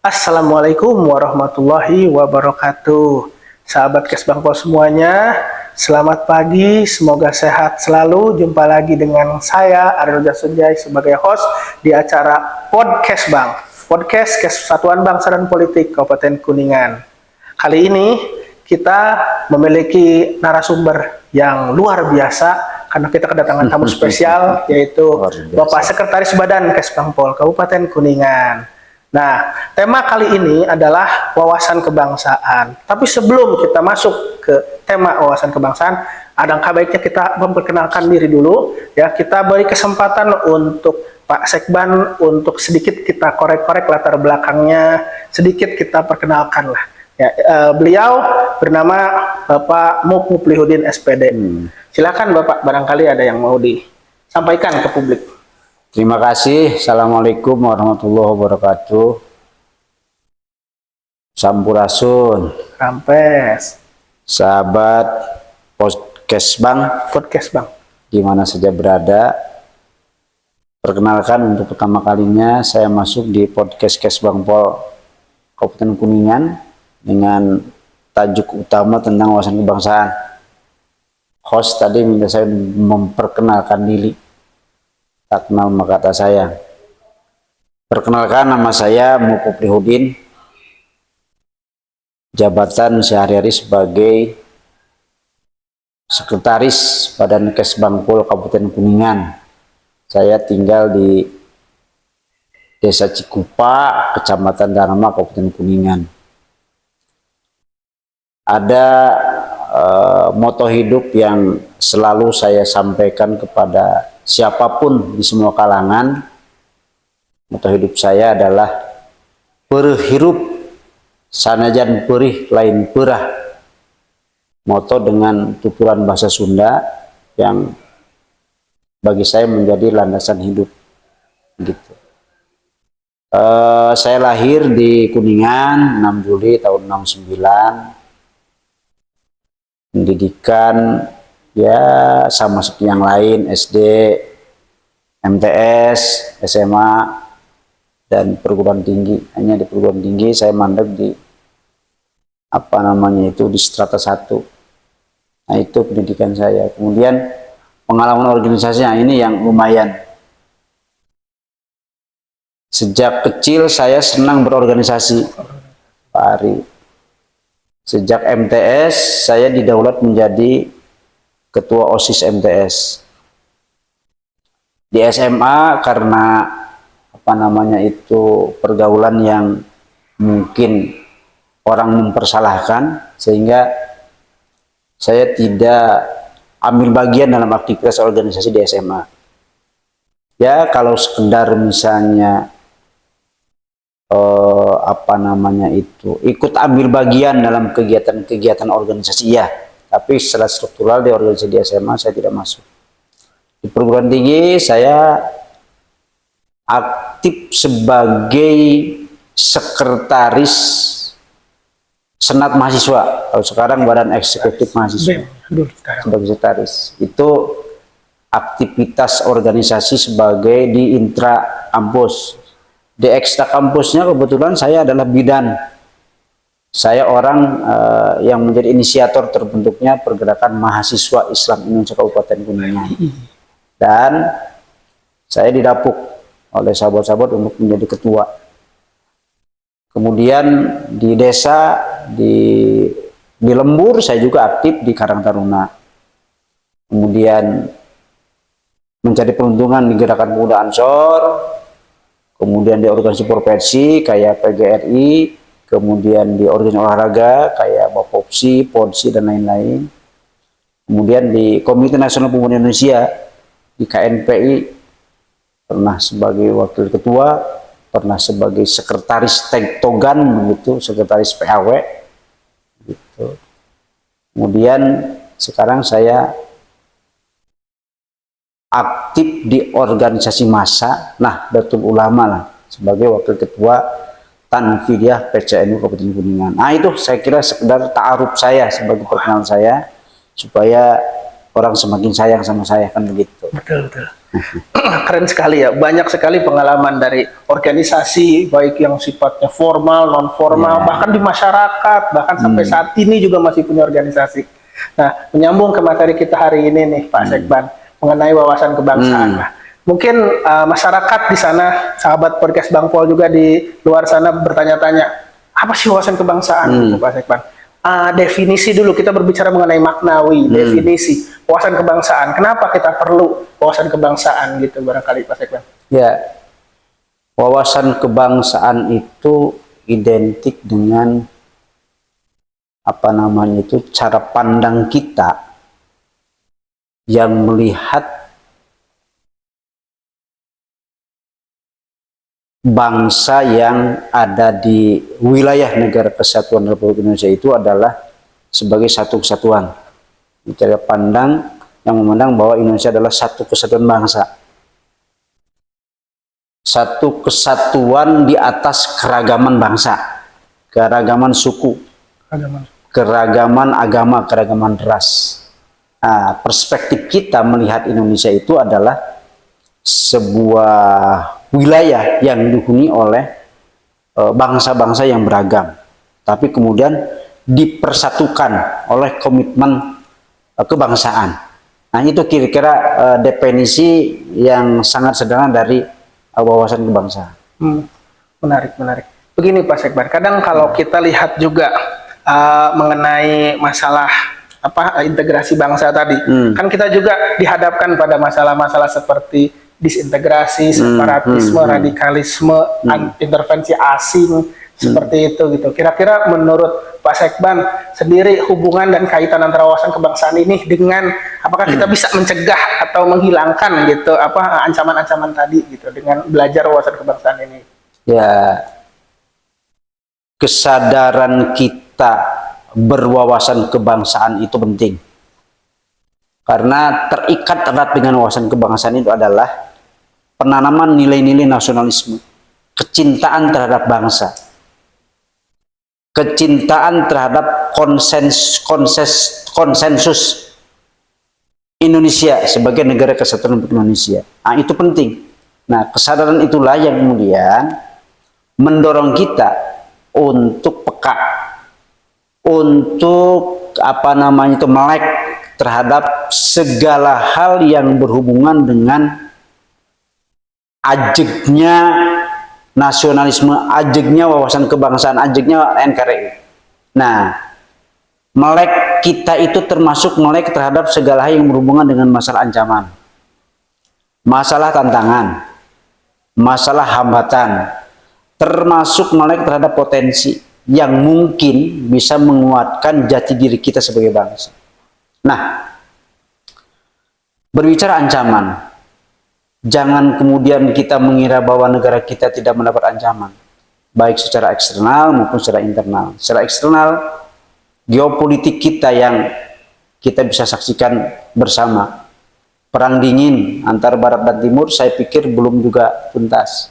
Assalamualaikum warahmatullahi wabarakatuh. Sahabat Kesbangpol semuanya, selamat pagi, semoga sehat selalu. Jumpa lagi dengan saya, Aryoja Sunjai, sebagai host di acara Podcast Bang, Podcast Kesatuan Bangsa dan Politik Kabupaten Kuningan. Kali ini kita memiliki narasumber yang luar biasa, karena kita kedatangan tamu spesial, yaitu Bapak Sekretaris Badan Kesbangpol Kabupaten Kuningan. Nah, tema kali ini adalah wawasan kebangsaan. Tapi sebelum kita masuk ke tema wawasan kebangsaan, alangkah baiknya kita memperkenalkan diri dulu. Ya, kita beri kesempatan untuk Pak Sekban untuk sedikit kita korek-korek latar belakangnya, sedikit kita perkenalkan lah. Ya, beliau bernama Bapak Muplihudin SPD. Silakan Bapak, barangkali ada yang mau disampaikan ke publik. Terima kasih. Assalamualaikum warahmatullahi wabarakatuh. Sampurasun. Rampes. Sahabat Podcast Bang. Podcast Bang. Di mana saja berada. Perkenalkan, untuk pertama kalinya saya masuk di Podcast Kesbangpol Kabupaten Kuningan dengan tajuk utama tentang wawasan kebangsaan. Host tadi minta saya memperkenalkan diri. Tak kenal maka kata saya. Perkenalkan, nama saya Muplihudin. Jabatan sehari-hari sebagai Sekretaris Badan Kesbangpol Kabupaten Kuningan. Saya tinggal di Desa Cikupa, Kecamatan Dharma, Kabupaten Kuningan. Ada moto hidup yang selalu saya sampaikan kepada siapapun di semua kalangan. Moto hidup saya adalah berhirup sanajan perih lain perah. Moto dengan tuturan bahasa Sunda yang bagi saya menjadi landasan hidup. Gitu. Saya lahir di Kuningan 6 Juli tahun 69. Pendidikan ya sama seperti yang lain, SD, MTS, SMA, dan perguruan tinggi. Hanya di perguruan tinggi saya mandek di di strata 1. Nah, itu pendidikan saya. Kemudian pengalaman organisasinya ini yang lumayan. Sejak kecil saya senang berorganisasi, Pak Ari. Sejak MTS saya didaulat menjadi ketua OSIS MTS. Di SMA karena pergaulan yang mungkin orang mempersalahkan, sehingga saya tidak ambil bagian dalam aktivitas organisasi di SMA. Ya, kalau sekedar misalnya ikut ambil bagian dalam kegiatan-kegiatan organisasi, ya, tapi secara struktural di organisasi di SMA saya tidak masuk. Di perguruan tinggi saya aktif sebagai sekretaris Senat Mahasiswa, kalau sekarang Badan Eksekutif Mahasiswa. Sebagai sekretaris itu aktivitas organisasi sebagai di intra kampus. Di ekstra kampusnya kebetulan saya adalah bidan. Saya orang yang menjadi inisiator terbentuknya pergerakan mahasiswa Islam Indonesia Kabupaten Kuningan. Dan saya didapuk oleh sahabat-sahabat untuk menjadi ketua. Kemudian di desa, di Lembur saya juga aktif di Karang Taruna. Kemudian mencari peruntungan di Gerakan Pemuda Ansor. Kemudian di organisasi profesi kayak PGRI, kemudian di organisasi olahraga kayak Bapopsi, Podsi, dan lain-lain. Kemudian di Komite Nasional Pemuda Indonesia, di KNPI, pernah sebagai wakil ketua, pernah sebagai sekretaris Tektogan, begitu, sekretaris PAW, gitu. Kemudian sekarang saya aktif di organisasi massa Nahdlatul Ulama lah, sebagai wakil ketua Tanfidiyah PCNU Kabupaten Kuningan. Nah, itu saya kira sekedar ta'aruf saya sebagai perkenalan saya, supaya orang semakin sayang sama saya, kan begitu. Betul, betul. Keren sekali ya, banyak sekali pengalaman dari organisasi, baik yang sifatnya formal, non formal, bahkan di masyarakat, bahkan sampai saat ini juga masih punya organisasi. Nah, menyambung ke materi kita hari ini nih, Pak Sekban, mengenai wawasan kebangsaan. Nah, mungkin masyarakat di sana, sahabat podcast Bang Pol juga di luar sana bertanya-tanya, apa sih wawasan kebangsaan, Pak Sekban? Definisi dulu, kita berbicara mengenai maknawi, definisi wawasan kebangsaan. Kenapa kita perlu wawasan kebangsaan gitu barangkali Pak Sekban? Ya, wawasan kebangsaan itu identik dengan apa namanya itu cara pandang kita yang melihat bangsa yang ada di wilayah negara kesatuan Republik Indonesia itu adalah sebagai satu kesatuan. Cara pandang yang memandang bahwa Indonesia adalah satu kesatuan bangsa. Satu kesatuan di atas keragaman bangsa, keragaman suku, keragaman agama, keragaman ras. Nah, perspektif kita melihat Indonesia itu adalah sebuah wilayah yang dihuni oleh bangsa-bangsa yang beragam, tapi kemudian dipersatukan oleh komitmen kebangsaan. Nah, itu kira-kira definisi yang sangat sederhana dari wawasan kebangsaan. Menarik, menarik. Begini Pak Sekban, kadang kalau kita lihat juga mengenai masalah integrasi bangsa tadi, kan kita juga dihadapkan pada masalah-masalah seperti disintegrasi, separatisme, radikalisme, intervensi asing, seperti itu gitu. Kira-kira menurut Pak Sekban sendiri, hubungan dan kaitan antara wawasan kebangsaan ini dengan apakah kita bisa mencegah atau menghilangkan gitu ancaman-ancaman tadi gitu dengan belajar wawasan kebangsaan ini? Ya, kesadaran kita berwawasan kebangsaan itu penting. Karena terikat erat dengan wawasan kebangsaan itu adalah penanaman nilai-nilai nasionalisme, kecintaan terhadap bangsa, kecintaan terhadap konsensus Indonesia sebagai negara kesatuan Republik Indonesia. Nah, itu penting. Nah, kesadaran itulah yang kemudian mendorong kita untuk peka, untuk melek terhadap segala hal yang berhubungan dengan ajegnya nasionalisme, ajegnya wawasan kebangsaan, ajegnya NKRI. Nah, melek kita itu termasuk melek terhadap segala hal yang berhubungan dengan masalah ancaman, masalah tantangan, masalah hambatan, termasuk melek terhadap potensi yang mungkin bisa menguatkan jati diri kita sebagai bangsa. Nah, berbicara ancaman, jangan kemudian kita mengira bahwa negara kita tidak mendapat ancaman, baik secara eksternal maupun secara internal. Secara eksternal, geopolitik kita yang kita bisa saksikan bersama, perang dingin antara Barat dan Timur, saya pikir belum juga tuntas.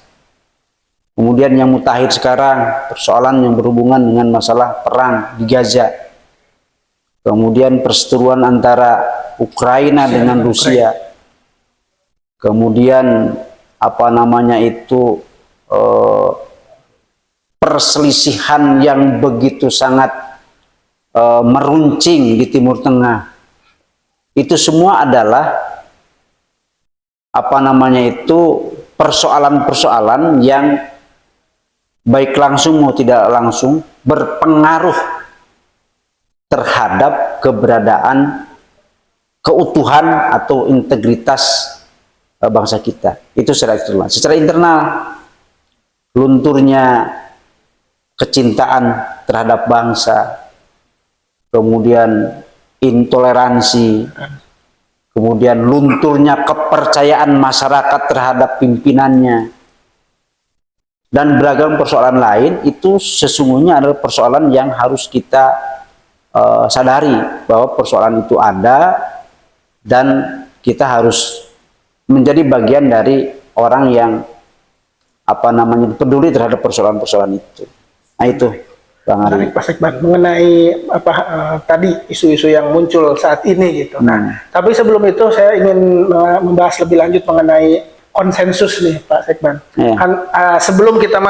Kemudian yang mutakhir sekarang, persoalan yang berhubungan dengan masalah perang di Gaza. Kemudian perseteruan antara Ukraina dengan Rusia. Kemudian perselisihan yang begitu sangat meruncing di Timur Tengah. Itu semua adalah persoalan-persoalan yang baik langsung maupun tidak langsung berpengaruh terhadap keberadaan, keutuhan atau integritas bangsa kita. Itu secara eksternal. Secara internal, lunturnya kecintaan terhadap bangsa, kemudian intoleransi, kemudian lunturnya kepercayaan masyarakat terhadap pimpinannya, dan beragam persoalan lain, itu sesungguhnya adalah persoalan yang harus kita sadari bahwa persoalan itu ada, dan kita harus menjadi bagian dari orang yang peduli terhadap persoalan-persoalan itu. Nah, itu. Bang Ari. Menarik Pak Sekban mengenai tadi isu-isu yang muncul saat ini gitu. Nah, tapi sebelum itu saya ingin membahas lebih lanjut mengenai konsensus nih Pak Sekban. Kan sebelum kita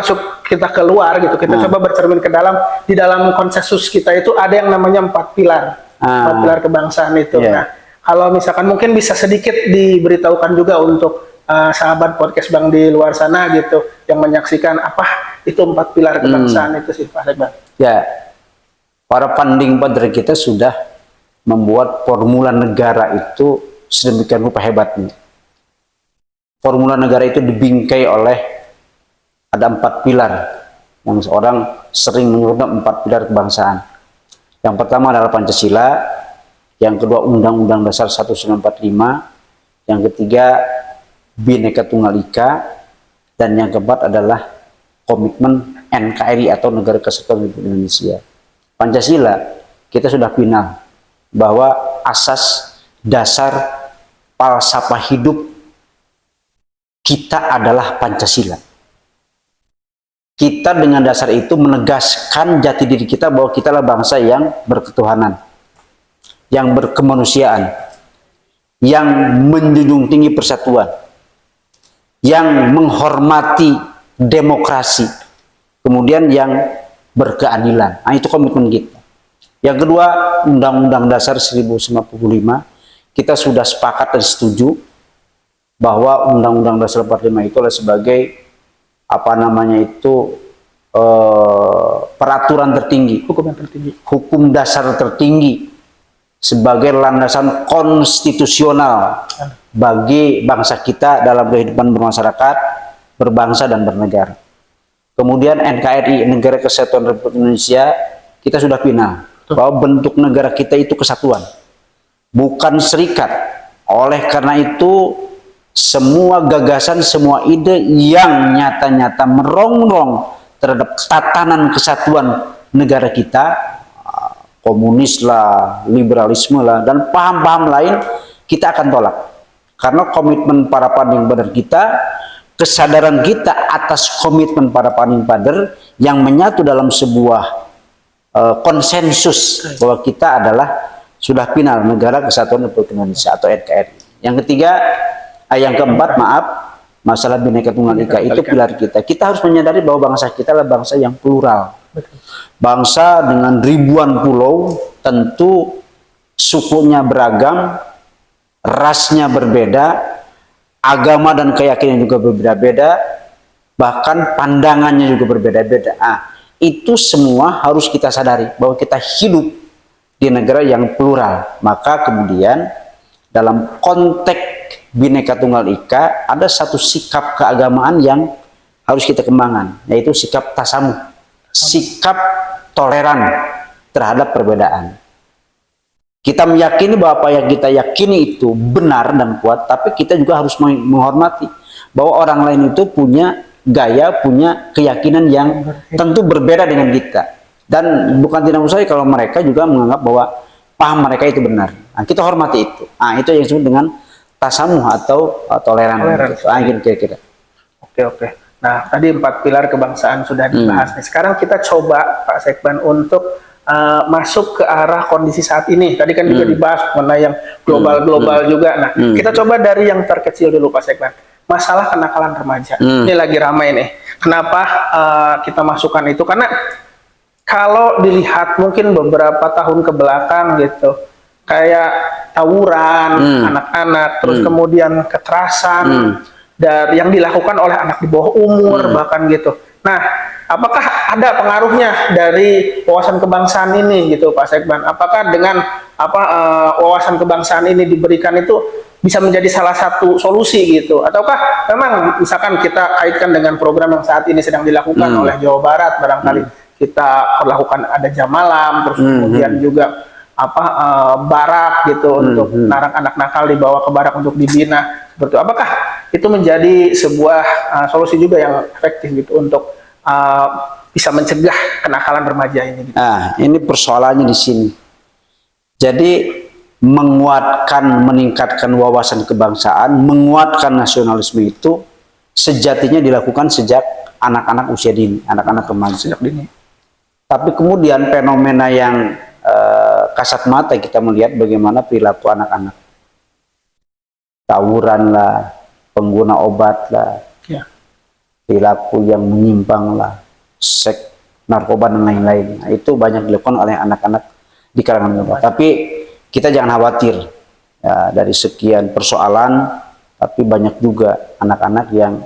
kita keluar gitu, kita coba bercermin ke dalam. Di dalam konsensus kita itu ada yang namanya 4 pilar, 4 pilar kebangsaan itu. Nah, kalau misalkan mungkin bisa sedikit diberitahukan juga untuk sahabat podcast Bang di luar sana gitu, yang menyaksikan apa itu 4 pilar kebangsaan itu sih Pak Sekban. Ya, para founding father kita sudah membuat formula negara itu sedemikian rupa hebatnya. Formula negara itu dibingkai oleh ada 4 pilar yang seorang sering menyebutnya 4 pilar kebangsaan. Yang pertama adalah Pancasila, yang kedua Undang-Undang Dasar 1945, yang ketiga Bhinneka Tunggal Ika, dan yang keempat adalah komitmen NKRI atau Negara Kesatuan Republik Indonesia. Pancasila kita sudah final bahwa asas dasar falsafah hidup kita adalah Pancasila. Kita dengan dasar itu menegaskan jati diri kita bahwa kita adalah bangsa yang berketuhanan, yang berkemanusiaan, yang menjunjung tinggi persatuan, yang menghormati demokrasi, kemudian yang berkeadilan. Nah, itu komitmen kita. Yang kedua, Undang-Undang Dasar 1945, kita sudah sepakat dan setuju bahwa Undang-Undang Dasar 45 itu adalah sebagai peraturan tertinggi, hukum dasar tertinggi sebagai landasan konstitusional bagi bangsa kita dalam kehidupan bermasyarakat, berbangsa dan bernegara. Kemudian NKRI, Negara Kesatuan Republik Indonesia, kita sudah final bahwa bentuk negara kita itu kesatuan, bukan serikat. Oleh karena itu, semua gagasan, semua ide yang nyata-nyata merongrong terhadap tatanan kesatuan negara kita, komunis lah, liberalisme lah, dan paham-paham lain, kita akan tolak. Karena komitmen para founding father kita, kesadaran kita atas komitmen para founding father yang menyatu dalam sebuah konsensus bahwa kita adalah sudah final Negara Kesatuan Republik Indonesia atau NKRI. Yang ketiga, yang keempat, maaf, masalah Bhinneka Tunggal Ika itu pilar kita. Kita harus menyadari bahwa bangsa kita adalah bangsa yang plural. Bangsa dengan ribuan pulau, tentu sukunya beragam, rasnya berbeda, agama dan keyakinan juga berbeda-beda, bahkan pandangannya juga berbeda-beda. Itu semua harus kita sadari bahwa kita hidup di negara yang plural. Maka kemudian dalam konteks Bhinneka Tunggal Ika ada satu sikap keagamaan yang harus kita kembangkan, yaitu sikap tasamuh, sikap toleran terhadap perbedaan. Kita meyakini bahwa apa yang kita yakini itu benar dan kuat, tapi kita juga harus menghormati bahwa orang lain itu punya gaya, punya keyakinan yang tentu berbeda dengan kita. Dan bukan tidak mustahil kalau mereka juga menganggap bahwa paham mereka itu benar. Nah, kita hormati itu. Itu yang disebut dengan tasamuh atau toleran. Gitu. Kira-kira. Oke. Nah, tadi 4 pilar kebangsaan sudah dibahas. Sekarang kita coba Pak Sekban untuk masuk ke arah kondisi saat ini. Tadi kan juga dibahas mengenai yang global juga. Nah, kita coba dari yang terkecil dulu Pak Sekban. Masalah kenakalan remaja. Ini lagi ramai nih. Kenapa kita masukkan itu? Karena kalau dilihat mungkin beberapa tahun ke belakang gitu, kayak tawuran anak-anak, terus kemudian kekerasan dari yang dilakukan oleh anak di bawah umur bahkan gitu. Nah, apakah ada pengaruhnya dari wawasan kebangsaan ini gitu Pak Sekban? Apakah dengan wawasan kebangsaan ini diberikan itu bisa menjadi salah satu solusi gitu? Ataukah memang misalkan kita kaitkan dengan program yang saat ini sedang dilakukan oleh Jawa Barat, barangkali kita lakukan ada jam malam, terus kemudian juga barak gitu untuk narang anak nakal dibawa ke barak untuk dibina seperti itu. Apakah itu menjadi sebuah solusi juga yang efektif gitu untuk bisa mencegah kenakalan remaja ini gitu? Ini persoalannya di sini. Jadi meningkatkan wawasan kebangsaan, menguatkan nasionalisme itu sejatinya dilakukan sejak anak-anak usia dini, anak-anak remaja. Sejak dini. Tapi kemudian fenomena yang kasat mata kita melihat bagaimana perilaku anak-anak, tawuran lah, pengguna obat lah, Ya. perilaku yang menyimpang lah, seks, narkoba dan lain-lain. Nah, itu banyak dilakukan oleh anak-anak di kalangan muda. Tapi kita jangan khawatir ya, dari sekian persoalan, tapi banyak juga anak-anak yang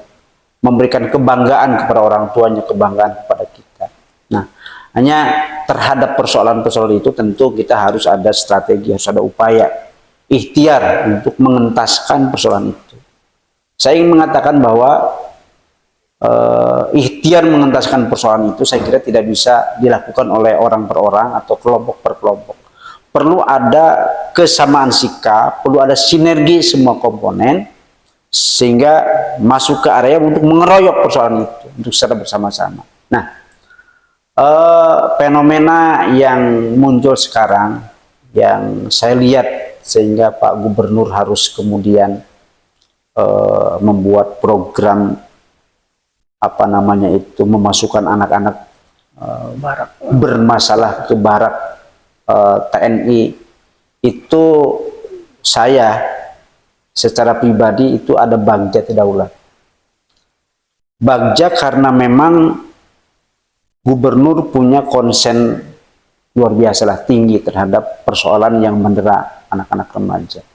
memberikan kebanggaan kepada orang tuanya, kebanggaan kepada kita. Nah, hanya terhadap persoalan-persoalan itu tentu kita harus ada strategi, harus ada upaya ikhtiar untuk mengentaskan persoalan itu. Saya ingin mengatakan bahwa ikhtiar mengentaskan persoalan itu saya kira tidak bisa dilakukan oleh orang per orang atau kelompok per kelompok. Perlu ada kesamaan sikap, perlu ada sinergi semua komponen sehingga masuk ke area untuk mengeroyok persoalan itu untuk secara bersama-sama. Nah, fenomena yang muncul sekarang yang saya lihat sehingga Pak Gubernur harus kemudian membuat program memasukkan anak-anak bermasalah ke barak TNI, itu saya secara pribadi itu ada bagja terdaulat. Bagja karena memang gubernur punya konsen luar biasa lah, tinggi terhadap persoalan yang mendera anak-anak remaja.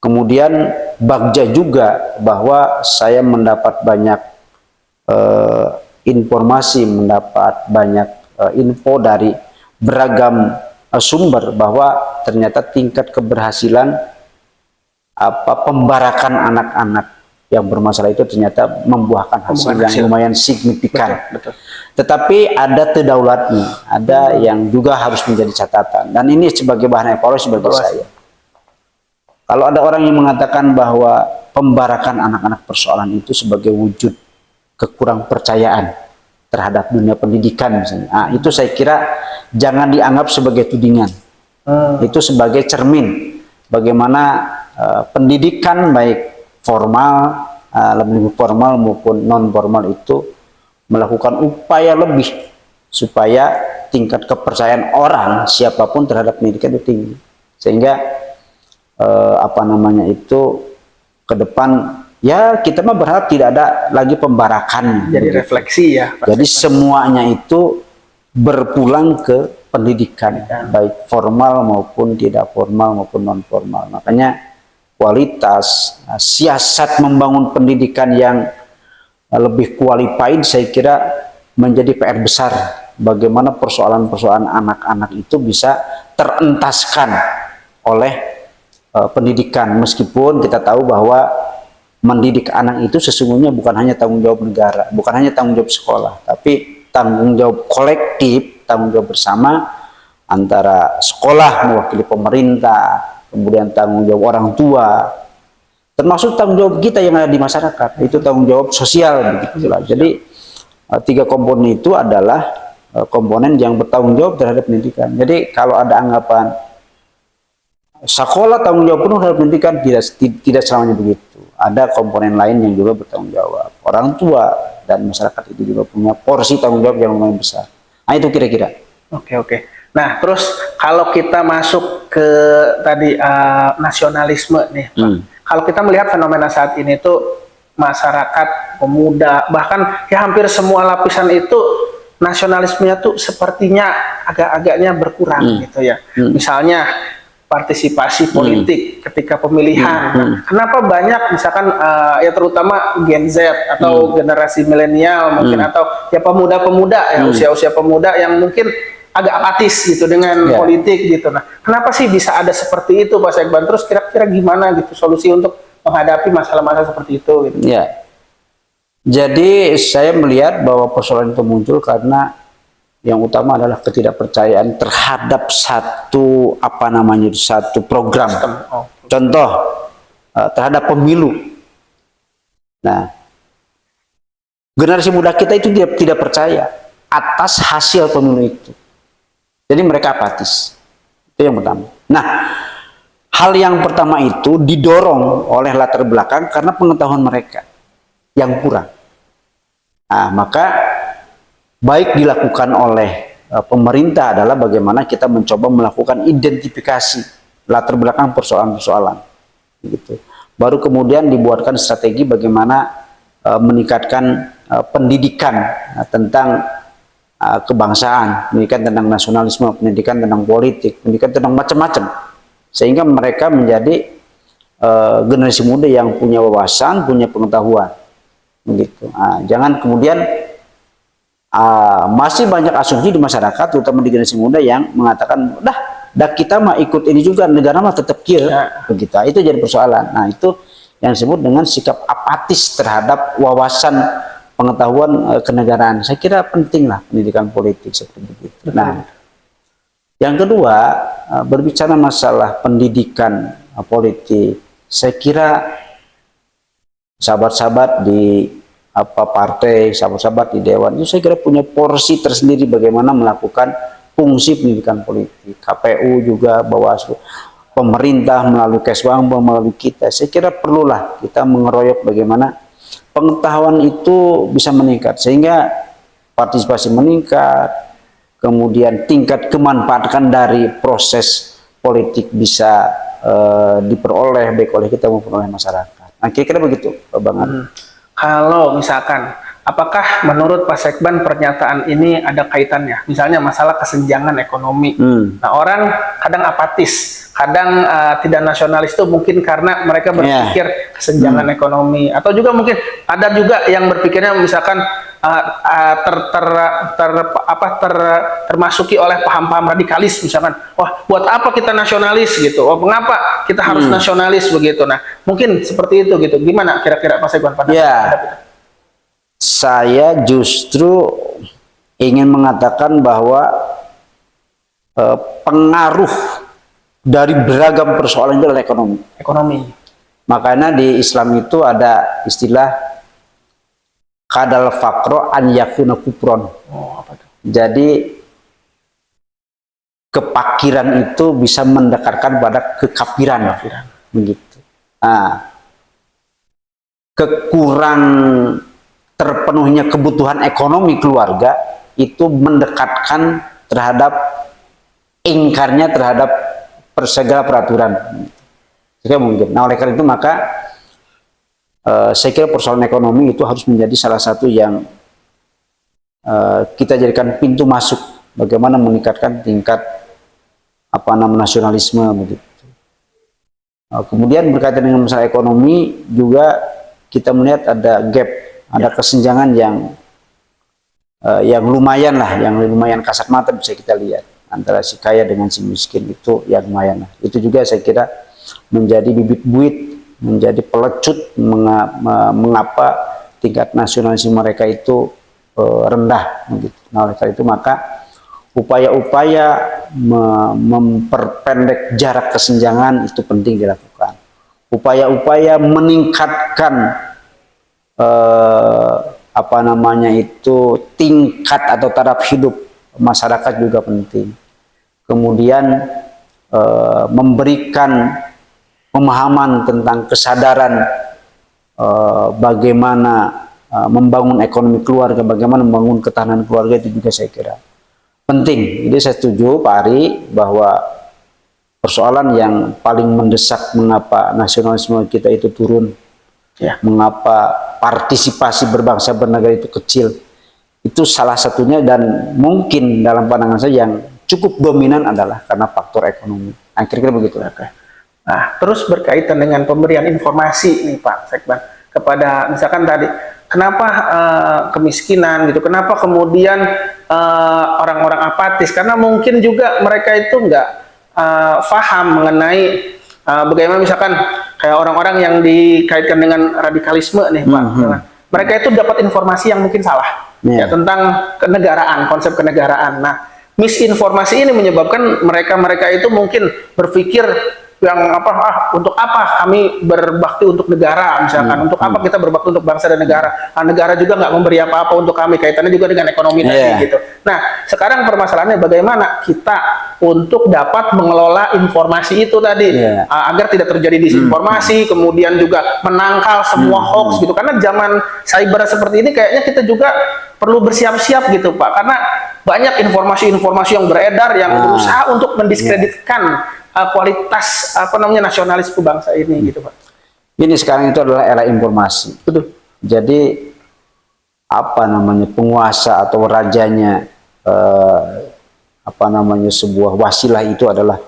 Kemudian bagja juga bahwa saya mendapat banyak informasi, mendapat banyak info dari beragam sumber bahwa ternyata tingkat keberhasilan pembarakan anak-anak yang bermasalah itu ternyata membuahkan hasil yang lumayan signifikan. Betul. Tetapi ada terdaulatnya, ada yang juga harus menjadi catatan. Dan ini sebagai bahan evaluasi bagi saya. Kalau ada orang yang mengatakan bahwa pembarakan anak-anak persoalan itu sebagai wujud kekurang percayaan terhadap dunia pendidikan misalnya, nah, itu saya kira jangan dianggap sebagai tudingan. Itu sebagai cermin bagaimana pendidikan baik formal, lebih formal maupun non formal itu melakukan upaya lebih supaya tingkat kepercayaan orang siapapun terhadap pendidikan itu tinggi, sehingga ke depan ya kita mah berharap tidak ada lagi pembarakan. Jadi refleksi ya. Jadi semuanya itu berpulang ke pendidikan, baik formal maupun tidak formal maupun non formal. Makanya kualitas, siasat membangun pendidikan yang lebih qualified saya kira menjadi PR besar. Bagaimana persoalan-persoalan anak-anak itu bisa terentaskan oleh pendidikan, meskipun kita tahu bahwa mendidik anak itu sesungguhnya bukan hanya tanggung jawab negara, bukan hanya tanggung jawab sekolah, tapi tanggung jawab kolektif, tanggung jawab bersama antara sekolah mewakili pemerintah, kemudian tanggung jawab orang tua, termasuk tanggung jawab kita yang ada di masyarakat, itu tanggung jawab sosial begitulah. Jadi tiga komponen itu adalah komponen yang bertanggung jawab terhadap pendidikan. Jadi kalau ada anggapan sekolah tanggung jawab penuh terhadap pendidikan, tidak selamanya begitu. Ada komponen lain yang juga bertanggung jawab. Orang tua dan masyarakat itu juga punya porsi tanggung jawab yang lumayan besar. Nah itu kira-kira. Oke. Nah terus kalau kita masuk ke tadi nasionalisme nih, kalau kita melihat fenomena saat ini tuh masyarakat, pemuda, bahkan ya hampir semua lapisan itu nasionalismenya tuh sepertinya agak-agaknya berkurang gitu ya. Misalnya partisipasi politik ketika pemilihan. Kenapa banyak misalkan ya terutama Gen Z atau generasi milenial mungkin atau ya pemuda-pemuda ya usia-usia pemuda yang mungkin agak apatis gitu dengan politik gitu. Nah, kenapa sih bisa ada seperti itu Pak Sekban? Terus kira-kira gimana gitu solusi untuk menghadapi masalah-masalah seperti itu gitu. Ya. Jadi saya melihat bahwa persoalan itu muncul karena yang utama adalah ketidakpercayaan terhadap satu program. Contoh terhadap pemilu. Nah, generasi muda kita itu tidak percaya atas hasil pemilu itu. Jadi mereka apatis. Itu yang pertama. Nah, hal yang pertama itu didorong oleh latar belakang karena pengetahuan mereka yang kurang. Nah, maka baik dilakukan oleh pemerintah adalah bagaimana kita mencoba melakukan identifikasi latar belakang persoalan-persoalan, gitu. Baru kemudian dibuatkan strategi bagaimana meningkatkan pendidikan tentang kebangsaan, pendidikan tentang nasionalisme, pendidikan tentang politik, pendidikan tentang macam-macam, sehingga mereka menjadi generasi muda yang punya wawasan, punya pengetahuan, begitu. Jangan kemudian masih banyak asumsi di masyarakat, terutama di generasi muda yang mengatakan, dah kita mah ikut ini juga, negara mah tetap kira, begitu. Itu jadi persoalan. Nah, itu yang disebut dengan sikap apatis terhadap wawasan pengetahuan kenegaraan. Saya kira penting lah pendidikan politik seperti itu. Nah, yang kedua, berbicara masalah pendidikan politik, saya kira sahabat-sahabat di partai, sahabat-sahabat di dewan itu saya kira punya porsi tersendiri bagaimana melakukan fungsi pendidikan politik. KPU juga, Bawaslu, pemerintah melalui Kesbangpol, melalui kita. Saya kira perlulah kita mengeroyok bagaimana pengetahuan itu bisa meningkat, sehingga partisipasi meningkat, kemudian tingkat kemanfaatan dari proses politik bisa diperoleh baik oleh kita maupun oleh masyarakat. Nah, kira-kira begitu, Bang Ari. Kalau misalkan, apakah menurut Pak Sekban pernyataan ini ada kaitannya? Misalnya masalah kesenjangan ekonomi. Nah, orang kadang apatis, kadang tidak nasionalis itu mungkin karena mereka berpikir kesenjangan ekonomi, atau juga mungkin ada juga yang berpikirnya misalkan termasuki oleh paham-paham radikalis, misalkan, wah buat apa kita nasionalis gitu, oh mengapa kita harus nasionalis begitu. Nah, mungkin seperti itu gitu. Gimana kira-kira Pak Sekban pada itu? Saya justru ingin mengatakan bahwa pengaruh dari beragam persoalan itu adalah ekonomi. Makanya di Islam itu ada istilah kadal fakro an yakuna kupron. Jadi kepakiran itu bisa mendekatkan pada kekafiran. Begitu. Nah, kekurang terpenuhnya kebutuhan ekonomi keluarga itu mendekatkan terhadap ingkarnya terhadap segala peraturan. Jika mungkin. Nah, oleh karena itu maka saya kira persoalan ekonomi itu harus menjadi salah satu yang kita jadikan pintu masuk bagaimana meningkatkan tingkat nasionalisme begitu. Kemudian berkaitan dengan masalah ekonomi juga kita melihat ada gap, ada kesenjangan yang lumayan lah, yang lumayan kasat mata bisa kita lihat antara si kaya dengan si miskin, itu yang lumayan lah. Itu juga saya kira menjadi bibit buit, menjadi pelecut mengapa tingkat nasionalisme mereka itu rendah begitu. Nah, oleh karena itu maka upaya-upaya memperpendek jarak kesenjangan itu penting dilakukan. Upaya-upaya meningkatkan tingkat atau taraf hidup masyarakat juga penting. Kemudian memberikan pemahaman tentang kesadaran bagaimana membangun ekonomi keluarga, bagaimana membangun ketahanan keluarga, itu juga saya kira penting. Jadi saya setuju Pak Ari bahwa persoalan yang paling mendesak mengapa nasionalisme kita itu turun, mengapa partisipasi berbangsa bernegara itu kecil, itu salah satunya dan mungkin dalam pandangan saya yang cukup dominan adalah karena faktor ekonomi. Nah, kira-kira begitu. Nah, terus berkaitan dengan pemberian informasi nih Pak Sekban kepada misalkan tadi, kenapa kemiskinan gitu, kenapa kemudian orang-orang apatis, karena mungkin juga mereka itu nggak paham mengenai bagaimana misalkan kayak orang-orang yang dikaitkan dengan radikalisme nih Pak, mereka itu dapat informasi yang mungkin salah ya tentang kenegaraan, konsep kenegaraan. Nah, misinformasi ini menyebabkan mereka itu mungkin berpikir yang untuk apa kami berbakti untuk negara, misalkan untuk apa kita berbakti untuk bangsa dan negara. Nah, negara juga nggak memberi apa-apa untuk kami, kaitannya juga dengan ekonomi tadi gitu. Nah, sekarang permasalahannya bagaimana kita untuk dapat mengelola informasi itu tadi agar tidak terjadi disinformasi, kemudian juga menangkal semua hoax gitu. Karena zaman cyber seperti ini kayaknya kita juga perlu bersiap-siap gitu Pak, karena banyak informasi-informasi yang beredar yang berusaha untuk mendiskreditkan kualitas nasionalisme bangsa ini gitu Pak. Ini sekarang itu adalah era informasi. Betul. Jadi penguasa atau rajanya sebuah wasilah itu adalah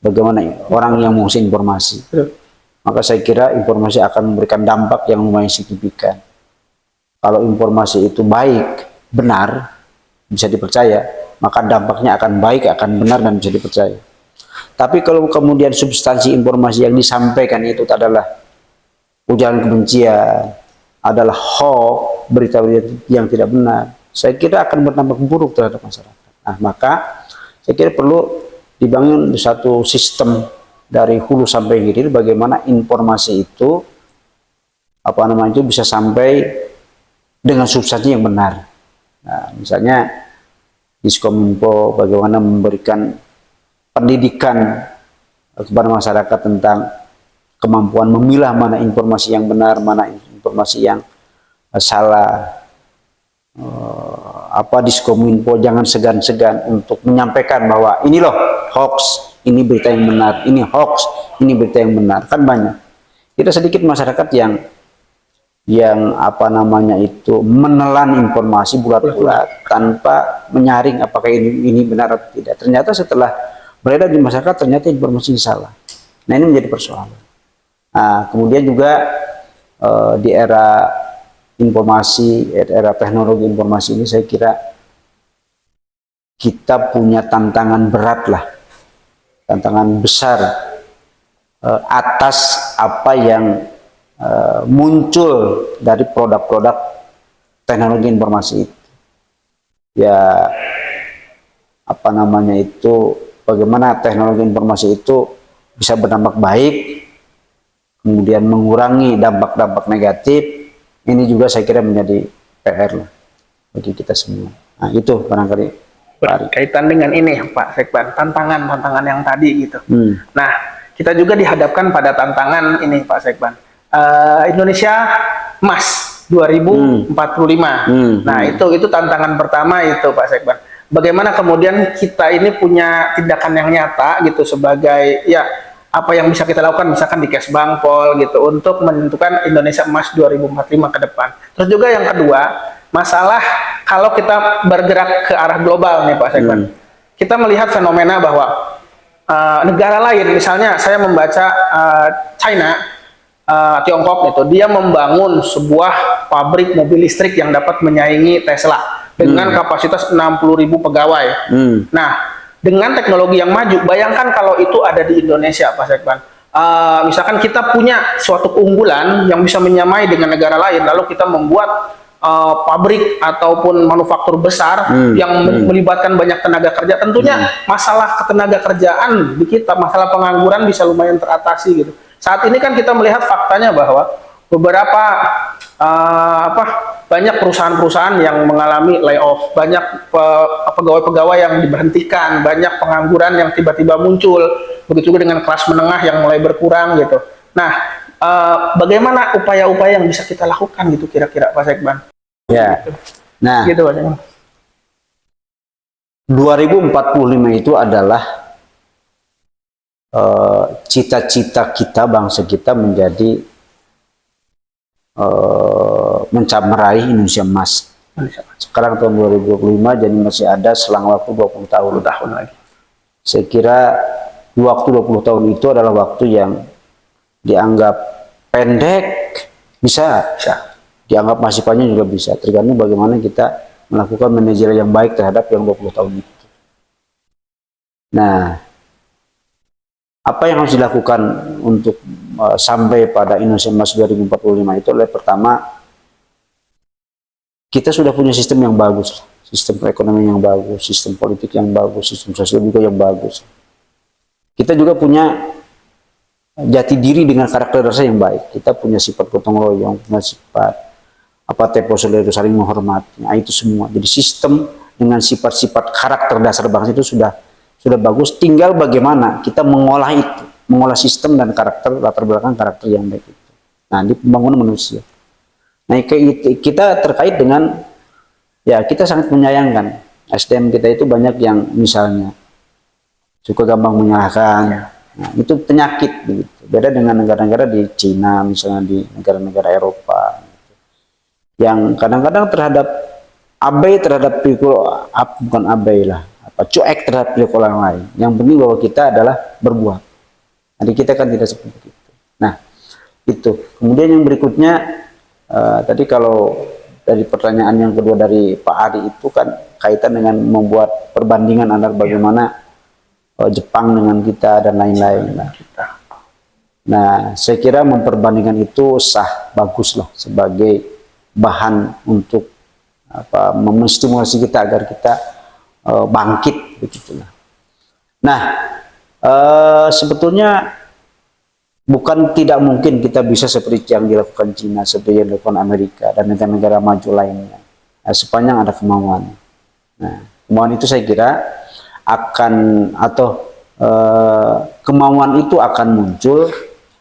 bagaimana orang yang mengusung informasi. Betul. Maka saya kira informasi akan memberikan dampak yang lumayan signifikan. Kalau informasi itu baik, benar, bisa dipercaya, maka dampaknya akan baik, akan benar, dan bisa dipercaya. Tapi kalau kemudian substansi informasi yang disampaikan itu adalah ujaran kebencian, adalah hoax, berita-berita yang tidak benar, saya kira akan berdampak buruk terhadap masyarakat. Nah, maka saya kira perlu dibangun satu sistem dari hulu sampai hilir, bagaimana informasi itu bisa sampai dengan substansi yang benar. Nah, misalnya Diskominfo bagaimana memberikan pendidikan kepada masyarakat tentang kemampuan memilah mana informasi yang benar, mana informasi yang salah. Diskominfo jangan segan-segan untuk menyampaikan bahwa ini loh hoax, ini berita yang benar, ini hoax, ini berita yang benar. Kan banyak. Kita sedikit masyarakat yang menelan informasi bulat-bulat tanpa menyaring apakah ini benar atau tidak. Ternyata setelah beredar di masyarakat ternyata informasi salah. Nah, ini menjadi persoalan. Nah, kemudian juga di era informasi, era teknologi informasi ini saya kira kita punya tantangan berat lah, tantangan besar atas apa yang muncul dari produk-produk teknologi informasi itu. Ya, bagaimana teknologi informasi itu bisa berdampak baik, kemudian mengurangi dampak-dampak negatif. Ini juga saya kira menjadi PR lah bagi kita semua. Nah, itu barangkali berkaitan dengan ini Pak Sekban, tantangan yang tadi gitu. Nah, kita juga dihadapkan pada tantangan ini Pak Sekban. Indonesia Emas 2045. Nah, itu tantangan pertama itu Pak Sekban. Bagaimana kemudian kita ini punya tindakan yang nyata gitu sebagai apa yang bisa kita lakukan misalkan di Kesbangpol gitu untuk menentukan Indonesia Emas 2045 ke depan. Terus juga yang kedua, masalah kalau kita bergerak ke arah global nih Pak Sekban. Kita melihat fenomena bahwa negara lain, misalnya saya membaca China, Tiongkok gitu, dia membangun sebuah pabrik mobil listrik yang dapat menyaingi Tesla dengan kapasitas 60.000 pegawai. Nah, dengan teknologi yang maju, bayangkan kalau itu ada di Indonesia, Pak Sekban. Misalkan kita punya suatu keunggulan yang bisa menyamai dengan negara lain, lalu kita membuat pabrik ataupun manufaktur besar yang melibatkan banyak tenaga kerja. Tentunya masalah ketenaga kerjaan di kita, masalah pengangguran bisa lumayan teratasi gitu. Saat ini kan kita melihat faktanya bahwa beberapa banyak perusahaan-perusahaan yang mengalami layoff, banyak pegawai-pegawai yang diberhentikan, banyak pengangguran yang tiba-tiba muncul, begitu juga dengan kelas menengah yang mulai berkurang gitu. Nah, bagaimana upaya-upaya yang bisa kita lakukan gitu kira-kira Pak Sekban? Ya, nah, gitu Pak Sekban. 2045 itu adalah cita-cita kita, bangsa kita menjadi meraih Indonesia Emas. Sekarang tahun 2025, jadi masih ada selang waktu 20 tahun lagi. Saya kira waktu 20 tahun itu adalah waktu yang dianggap pendek, bisa. Dianggap masih panjang juga bisa, tergantung bagaimana kita melakukan manajer yang baik terhadap yang 20 tahun itu. Nah, apa yang harus dilakukan untuk sampai pada Indonesia Emas 2045 itu adalah pertama, kita sudah punya sistem yang bagus, sistem perekonomian yang bagus, sistem politik yang bagus, sistem sosial juga yang bagus. Kita juga punya jati diri dengan karakter dasar yang baik. Kita punya sifat gotong royong, punya sifat tempo solidaritas itu saling menghormati. Nah, itu semua. Jadi sistem dengan sifat-sifat karakter dasar bangsa itu sudah bagus. Tinggal bagaimana kita mengolah itu, mengolah sistem dan karakter, latar belakang karakter yang baik itu. Nah, di pembangunan manusia. Nah, kita terkait dengan, ya kita sangat menyayangkan SDM kita itu banyak yang misalnya suka gampang menyalahkan. Nah, itu penyakit begitu. Beda dengan negara-negara di Cina, misalnya di negara-negara Eropa, yang kadang-kadang terhadap abai terhadap perilaku, bukan abai lah, cuek terhadap perilaku orang lain. Yang penting bahwa kita adalah berbuat. Jadi kita kan tidak seperti itu. Nah, itu. Kemudian yang berikutnya, tadi kalau dari pertanyaan yang kedua dari Pak Ari itu kan kaitan dengan membuat perbandingan antara bagaimana Jepang dengan kita dan lain-lain. Nah, saya kira memperbandingkan itu sah, bagus lah sebagai bahan untuk menstimulasi kita agar kita bangkit begitulah. Nah, sebetulnya bukan tidak mungkin kita bisa seperti yang dilakukan Cina, seperti yang dilakukan Amerika dan negara-negara maju lainnya, sepanjang ada kemauan. Nah, kemauan itu saya kira akan kemauan itu akan muncul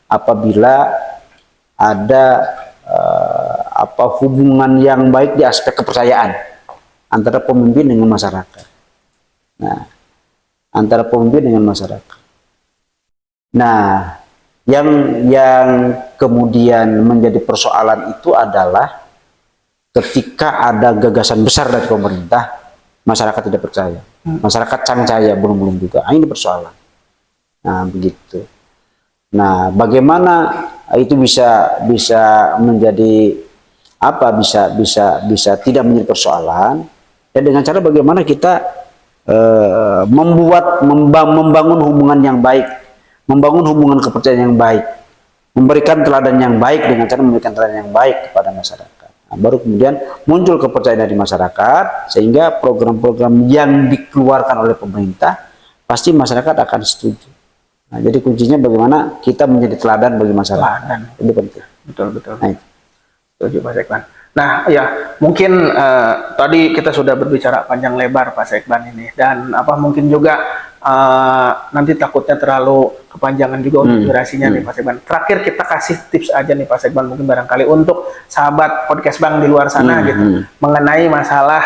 apabila ada hubungan yang baik di aspek kepercayaan antara pemimpin dengan masyarakat. Nah, antara pemimpin dengan masyarakat. Nah, yang kemudian menjadi persoalan itu adalah ketika ada gagasan besar dari pemerintah, masyarakat tidak percaya. Masyarakat cangcaya belum juga. Ini persoalan. Nah, begitu. Nah, bagaimana itu bisa menjadi bisa tidak menjadi persoalan? Ya dengan cara bagaimana kita membangun hubungan yang baik, membangun hubungan kepercayaan yang baik, memberikan teladan yang baik dengan cara memberikan teladan yang baik kepada masyarakat. Nah, baru kemudian muncul kepercayaan dari masyarakat, sehingga program-program yang dikeluarkan oleh pemerintah pasti masyarakat akan setuju. Nah, jadi kuncinya bagaimana kita menjadi teladan bagi masyarakat. Itu penting. Betul. Nah, itu. Setuju Pak Sekban. Nah, ya mungkin tadi kita sudah berbicara panjang lebar Pak Sekban ini, dan mungkin juga nanti takutnya terlalu kepanjangan juga untuk durasinya nih Pak Sekban. Terakhir kita kasih tips aja nih Pak Sekban, mungkin barangkali untuk sahabat podcast Bang di luar sana gitu, mengenai masalah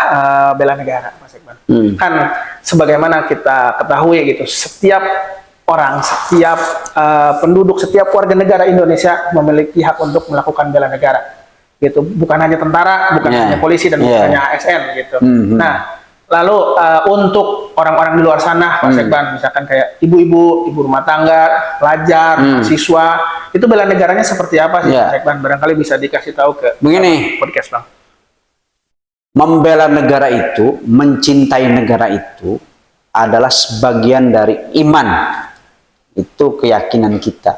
bela negara Pak Sekban. Kan sebagaimana kita ketahui gitu, setiap orang, setiap penduduk, setiap warga negara Indonesia memiliki hak untuk melakukan bela negara. Gitu, bukan hanya tentara, bukan hanya polisi, dan bukan hanya ASN gitu. Nah, lalu untuk orang-orang di luar sana, Pak Sekban, misalkan kayak ibu-ibu, ibu rumah tangga, pelajar, siswa, itu bela negaranya seperti apa sih, Pak Sekban? Barangkali bisa dikasih tahu ke podcast Bang. Membela negara itu, mencintai negara itu adalah sebagian dari iman. Itu keyakinan kita.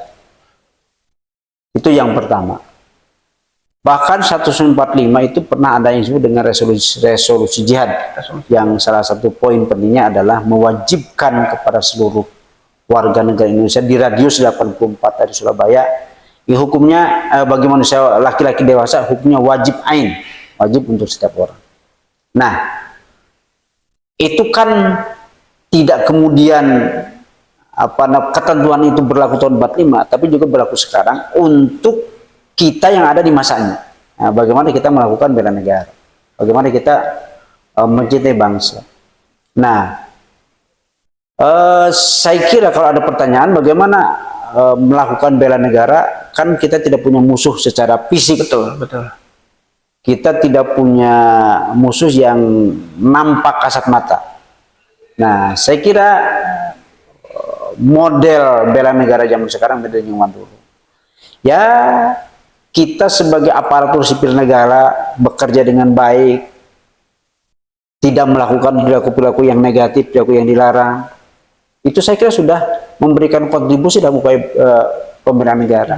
Itu yang pertama. Bahkan 1945 itu pernah ada yang disebut dengan resolusi jihad, yang salah satu poin pentingnya adalah mewajibkan kepada seluruh warga negara Indonesia di radius 84 dari Surabaya, hukumnya bagi manusia laki-laki dewasa, hukumnya wajib ain, wajib untuk setiap orang. Nah, itu kan tidak kemudian ketentuan itu berlaku tahun 45, tapi juga berlaku sekarang untuk kita yang ada di masanya. Nah, bagaimana kita melakukan bela negara, bagaimana kita mencintai bangsa. Nah, saya kira kalau ada pertanyaan bagaimana melakukan bela negara, kan kita tidak punya musuh secara fisik. Betul. Kita tidak punya musuh yang nampak kasat mata. Nah, saya kira model bela negara zaman sekarang beda dengan dulu. Ya, kita sebagai aparatur sipil negara bekerja dengan baik, tidak melakukan perilaku-perilaku yang negatif, perilaku yang dilarang. Itu saya kira sudah memberikan kontribusi dalam upaya pembelaan negara.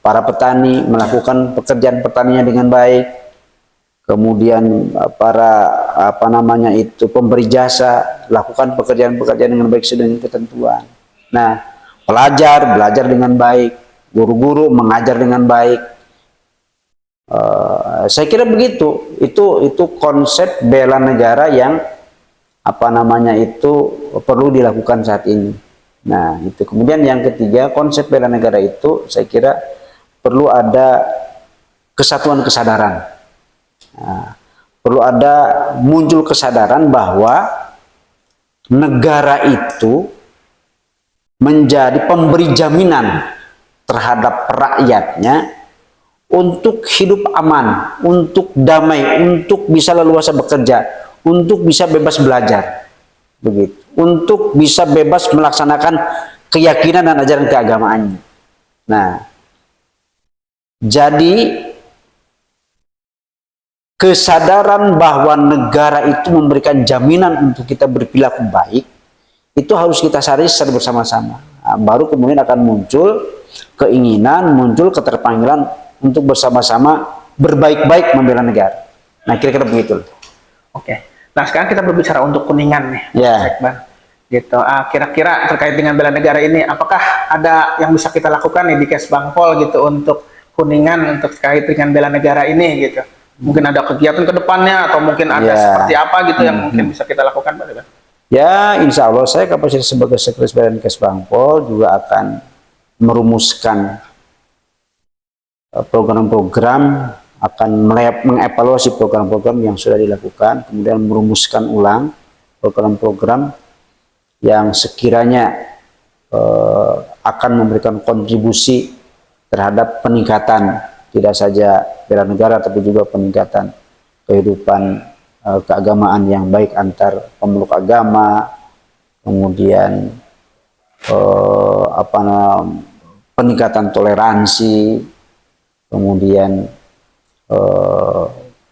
Para petani melakukan pekerjaan pertaniannya dengan baik. Kemudian para pemberi jasa lakukan pekerjaan-pekerjaan dengan baik sesuai dengan ketentuan. Nah, pelajar belajar dengan baik, guru-guru mengajar dengan baik. Saya kira begitu. Itu konsep bela negara yang perlu dilakukan saat ini. Nah, itu. Kemudian yang ketiga, konsep bela negara itu saya kira perlu ada kesatuan kesadaran. Nah, perlu ada muncul kesadaran bahwa negara itu menjadi pemberi jaminan terhadap rakyatnya untuk hidup aman, untuk damai, untuk bisa leluasa bekerja, untuk bisa bebas belajar, begitu, untuk bisa bebas melaksanakan keyakinan dan ajaran keagamaannya. Nah, jadi kesadaran bahwa negara itu memberikan jaminan untuk kita berperilaku baik, itu harus kita sadari secara bersama-sama. Nah, baru kemudian akan muncul keinginan, muncul keterpanggilan untuk bersama-sama berbaik-baik membela negara. Nah, kira-kira begitu. Oke. Nah, sekarang kita berbicara untuk Kuningan nih, Ya. Mas Ekban. Gitu. Kira-kira terkait dengan bela negara ini, apakah ada yang bisa kita lakukan nih di Kesbangpol gitu untuk Kuningan untuk terkait dengan bela negara ini gitu? Mungkin ada kegiatan ke depannya atau mungkin ada Ya. seperti apa gitu yang mungkin bisa kita lakukan, Pak Ekban? Ya, insya Allah saya kapasitas sebagai sekretaris Badan Kesbangpol juga akan merumuskan program-program, akan mengevaluasi program-program yang sudah dilakukan, kemudian merumuskan ulang program-program yang sekiranya akan memberikan kontribusi terhadap peningkatan tidak saja bela negara tapi juga peningkatan kehidupan keagamaan yang baik antar pemeluk agama, kemudian peningkatan toleransi, kemudian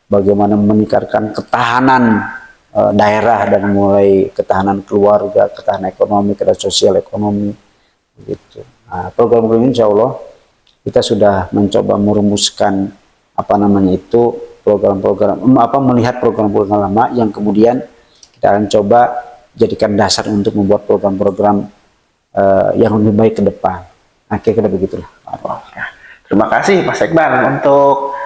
bagaimana meningkatkan ketahanan daerah dan mulai ketahanan keluarga, ketahanan ekonomi, ketahanan sosial ekonomi, begitu. Nah, program-program ini insya Allah kita sudah mencoba merumuskan program-program, melihat program-program lama yang kemudian kita akan coba jadikan dasar untuk membuat program-program yang lebih baik ke depan. Nah, kira-kira begitulah. Oke. Terima kasih Pak Sekban untuk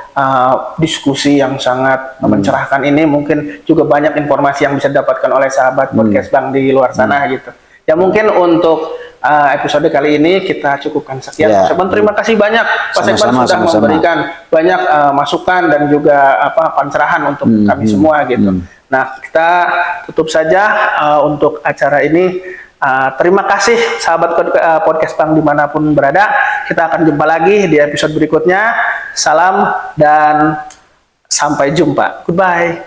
diskusi yang sangat mencerahkan ini. Mungkin juga banyak informasi yang bisa didapatkan oleh sahabat podcast Bang di luar sana gitu. Ya mungkin untuk episode kali ini kita cukupkan sekian. Ya. Pak Sekban, terima kasih banyak Pak Sekban sudah Sama-sama. memberikan banyak masukan dan juga pencerahan untuk kami semua gitu. Nah, kita tutup saja untuk acara ini. Terima kasih sahabat podcast Bang dimanapun berada. Kita akan jumpa lagi di episode berikutnya. Salam dan sampai jumpa. Goodbye.